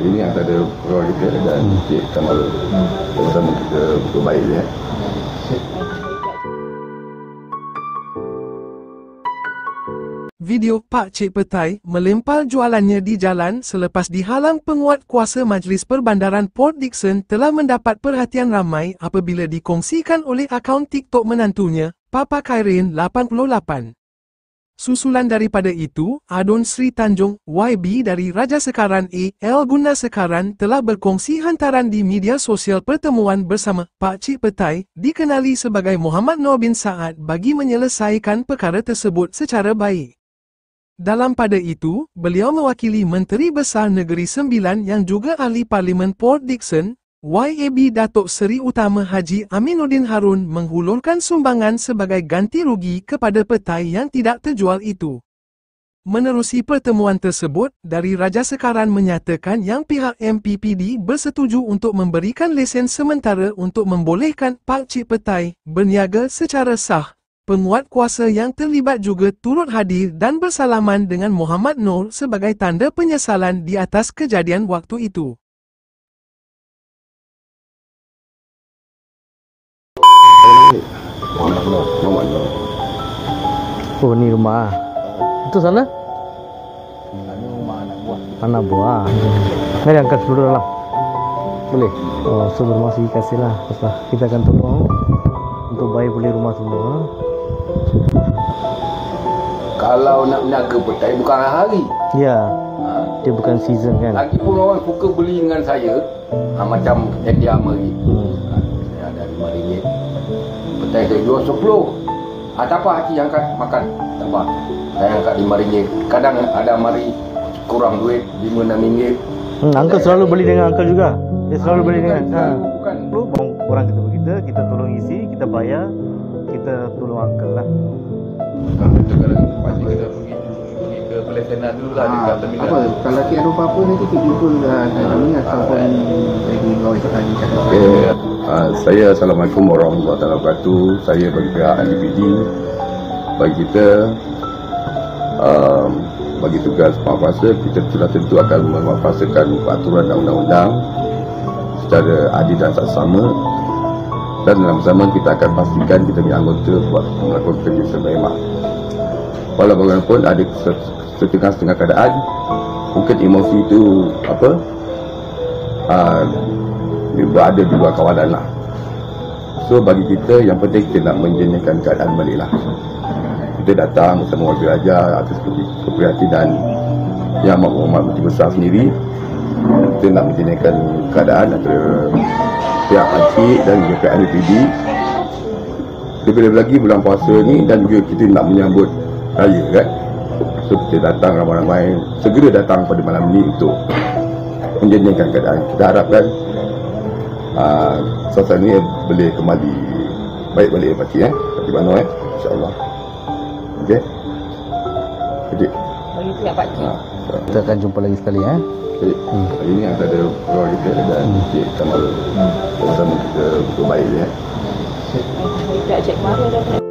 Ini antara pegawai kita dan Cik Kamal sama-sama kita berbaik ya. Video Pak Cik Petai melempar jualannya di jalan selepas dihalang penguat kuasa Majlis Perbandaran Port Dickson telah mendapat perhatian ramai apabila dikongsikan oleh akaun TikTok menantunya, Papa Khairin 88. Susulan daripada itu, Adun Sri Tanjung, YB dari Raja Sekaran A.L. Guna Sekaran telah berkongsi hantaran di media sosial pertemuan bersama Pak Cik Petai, dikenali sebagai Muhammad Noor bin Saad bagi menyelesaikan perkara tersebut secara baik. Dalam pada itu, beliau mewakili Menteri Besar Negeri Sembilan yang juga Ahli Parlimen Port Dickson, YAB Datuk Seri Utama Haji Aminuddin Harun menghulurkan sumbangan sebagai ganti rugi kepada petai yang tidak terjual itu. Menerusi pertemuan tersebut, dari Raja Sekaran menyatakan yang pihak MPPD bersetuju untuk memberikan lesen sementara untuk membolehkan Pak Cik Petai berniaga secara sah. Penguat kuasa yang terlibat juga turut hadir dan bersalaman dengan Muhammad Noor sebagai tanda penyesalan di atas kejadian waktu itu. Muhammad Noor. Oh, ni rumah. Itu sana? Ini rumah anak buah. Anak buah. Mari angkat dulu dalam. Boleh? Oh, so bermakasih kasihlah. Kita akan tolong untuk baik beli rumah semua. Kalau nak berniaga petai bukan hari. Ya. Dia bukan season kan. Lagipun orang suka beli dengan saya, macam Edia Mari. Saya ada RM5. Petai saya jual 10. Tak apa Haji angkat makan. Tak apa. Saya angkat RM5. Kadang ada mari kurang duit RM5-6. Uncle selalu beli dengan uncle juga. Dia selalu beli dengan. Bukan. Orang kita begitu, kita tolong isi, kita bayar, kita tolong uncle lah. Kalau kita kadang pasti kita pergi ke pelesenan dulu lah dekat terminal. Apa? Kalau ada apa-apa nanti kita jumpa kami ataupun lagi pegawai sekali cakap. Okay. Saya Assalamualaikum warahmatullahi wabarakatuh. Saya bagi pihak LPD, bagi kita bagi tugas penguasa, kita sudah tentu akan menguasakan peraturan dan undang-undang secara adil dan saksama, dan dalam zaman kita akan pastikan kita punya anggota buat melakukan kerja sebaik-baik. Walau bagaimanapun ada setengah-setengah keadaan, mungkin emosi itu dia berada di luar kawalan lah. So bagi kita yang penting kita nak menjernihkan keadaan balik lah. Kita datang bersama wakil raja atas keprihatinan Yang Amat Menteri Besar sendiri. Kita nak menjernihkan keadaan antara pihak pakcik dan juga pihak LPD. Lebih-lebih lagi bulan puasa ni, dan juga kita nak menyambut raya kan. So kita datang ramai-ramai, segera datang pada malam ni untuk menjernihkan keadaan. Kita harapkan suasana ni boleh kembali baik balik pakcik Pakcik Bano insya-Allah. Okey. Okey. Bagi pihak pakcik. Kita akan jumpa lagi sekali Jadi, hari ini antara pegawai kita dan Cik Kamal sama-sama kita berbaik ya. Bagi pihak Cik Kamal ada